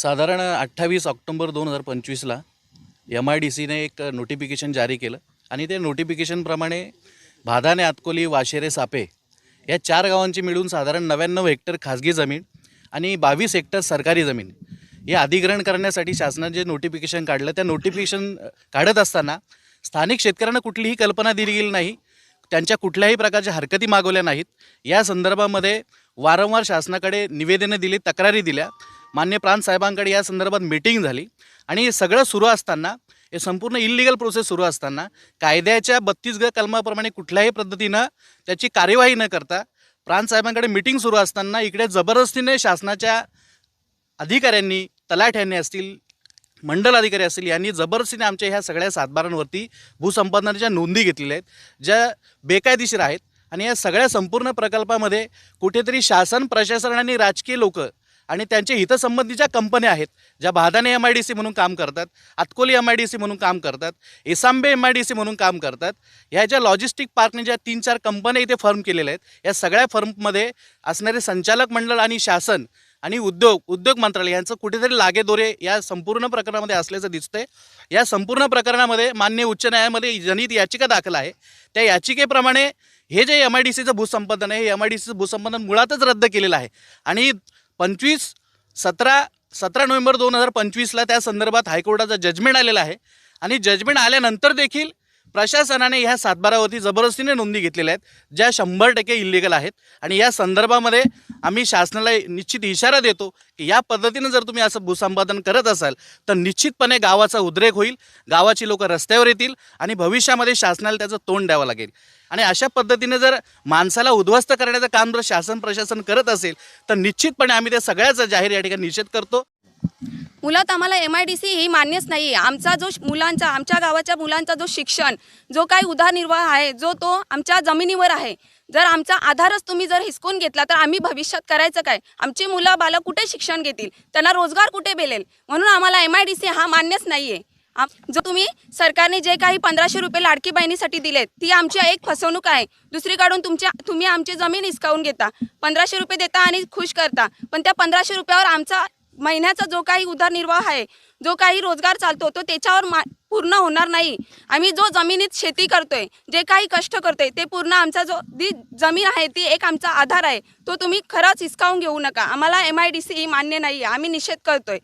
साधारण 28 ऑक्टोबर 2025ला MIDCने एक नोटिफिकेशन जारी केलं आणि ते नोटिफिकेशनप्रमाणे भादाने, आतकोली, वाशेरे, सापे या 4 गावांची मिळून साधारण 99 हेक्टर खाजगी जमीन आणि 22 हेक्टर सरकारी जमीन हे अधिग्रहण करण्यासाठी शासनाने जे नोटिफिकेशन काढलं, त्या नोटिफिकेशन काढत असताना स्थानिक शेतकऱ्यांना कुठलीही कल्पना दिली गेली नाही, त्यांच्या कुठल्याही प्रकारच्या हरकती मागवल्या नाहीत। या संदर्भामध्ये वारंवार शासनाकडे निवेदने दिली, तक्रारी दिल्या, मान्य प्रांत साहेबांकडे या संदर्भात मीटिंग झाली आणि हे सगळं सुरू असताना, हे संपूर्ण इल्लीगल प्रोसेस सुरू असताना कायद्याच्या 32 कलमाप्रमाणे कुठल्याही पद्धतीनं त्याची कार्यवाही न करता प्रांत साहेबांकडे मीटिंग सुरू असताना इकडे जबरदस्तीने शासनाच्या अधिकाऱ्यांनी, तलाठ्यांनी असतील, मंडल अधिकारी असतील, यांनी जबरदस्तीने आमच्या ह्या सगळ्या सातबारांवरती भूसंपादनाच्या नोंदी घेतलेल्या आहेत ज्या बेकायदेशीर आहेत। आणि या सगळ्या संपूर्ण प्रकल्पामध्ये कुठेतरी शासन, प्रशासन आणि राजकीय लोक आणि त्यांचे हितसंबंधीच्या कंपन्या आहेत ज्या भादाने MIDC म्हणून काम करतात, आतकोली MIDC म्हणून काम करतात, एसांबे MIDC म्हणून काम करतात। ह्या ज्या लॉजिस्टिक पार्कने ज्या 3-4 कंपन्या इथे फर्म केलेल्या आहेत, या सगळ्या फर्ममध्ये असणारे संचालक मंडळ आणि शासन आणि उद्योग मंत्रालय यांचं कुठेतरी लागेदोरे या संपूर्ण प्रकरणामध्ये असल्याचं दिसतंय। या संपूर्ण प्रकरणामध्ये माननीय उच्च न्यायालयामध्ये जनहित याचिका दाखल आहे। त्या याचिकेप्रमाणे हे जे MIDCचं भूसंपादन आहे, हे MIDCचं भूसंपादन मुळातच रद्द केलेलं आहे आणि 17 नोव्हेंबर 2025ला त्या संदर्भात हायकोर्टाचा जजमेंट आलेला आहे आणि जजमेंट आल्यानंतर देखील प्रशासनाने ह्या सातबारावरती जबरदस्तीने नोंदी घेतलेल्या आहेत ज्या 100% इल्लीगल आहेत। आणि या संदर्भामध्ये आम्ही शासनाला निश्चित इशारा देतो की या पद्धतीने जर तुम्ही असं भूसंपादन करत असाल तर निश्चितपणे गावाचा उद्रेक होईल, गावाची लोक रस्त्यावर येतील आणि भविष्यामध्ये शासनाला त्याचं तोंड द्यावं लागेल। आणि अशा पद्धतीने जर माणसाला उद्ध्वस्त करण्याचं काम जर शासन प्रशासन करत असेल तर निश्चितपणे आम्ही त्या सगळ्याचा जाहीर या ठिकाणी निषेध करतो। मुळात आम्हाला MIDC ही मान्यच नाही आहे। आमच्या गावाच्या मुलांचा जो शिक्षण, जो काही उदरनिर्वाह आहे, जो तो आमच्या जमिनीवर आहे। जर आमचा आधारच तुम्ही जर हिसकून घेतला तर आम्ही भविष्यात करायचं काय? आमची मुलं बाळं कुठे शिक्षण घेतील? त्यांना रोजगार कुठे मिळेल? म्हणून आम्हाला MIDC हा मान्यच नाही आहे। जो सरकारने जे काही 1500 रुपये लाडकी बहिणीसाठी दिलेत, ती आमची एक फसवणूक आहे। दुसरीकडून तुम्ही आमची जमीन हिसकावून घेता, 1500 रुपये देता आणि खुश करता, पण त्या 1500 रुपयावर आमचा महिन्याचा जो काही उदरनिर्वाह आहे, जो काही रोजगार चालतो, तो त्याच्यावर पूर्ण होणार नाही। आम्ही जो जमिनीत शेती करतोय, जे काही कष्ट करतोय, ते पूर्ण आमचा जो जमीन आहे ती एक आमचा आधार आहे, तो तुम्ही खरंच हिसकावून घेऊ नका। आम्हाला MIDC ही मान्य नाही आहे, आम्ही निषेध करतोय।